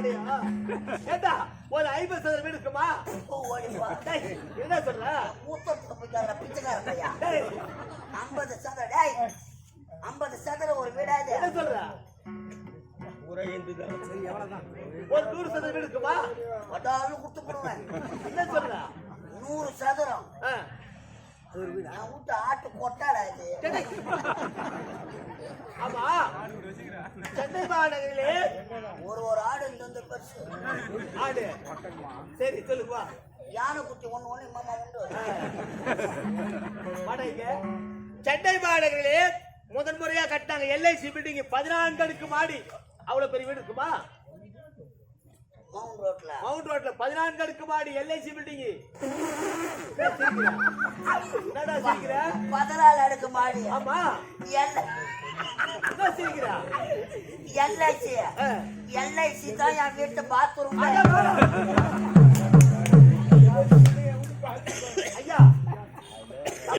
மாடியா? ஏண்டா ஒரு 50 சதுர வீடு இருக்குமா? என்ன சொல்ற? பிச்சைக்காரன் 50 சதுர 50 சதுர ஒரு வீடாது. என்ன சொல்ற? ஒரு 100 சதுர வீடு இருக்குமா? வட்டாலும் குடுத்து போடுவேன். என்ன சொல்ற? 100 சதுரம் நான் விட்டு ஆட்டு கொட்டாடா இது. ஆமா, சென்னை மாநகரிலே ஒரு ஆடு இந்த பரிசு ஆடு. சரி சொல்லுவா. யானை குட்டி ஒண்ணு மாமா உண்டு. சென்னை மாநகரிலே முதன் முறையா கட்டினாங்க எல்ஐசி பில்டிங் 14 அடுக்கு மாடி. அவ்வளவு பெரிய வீடு இருக்குமா? மவுண்ட் ரோட்ல 14 அடுக்கு மாடி எல்ஐசி பில்டிங். என்னடா சிரிக்கிற? 14 அடுக்கு மாடி. ஆமா. என்ன சிரிக்கிற? எல்ஐசி தான் என் வீட்டு பாத்ரூம்.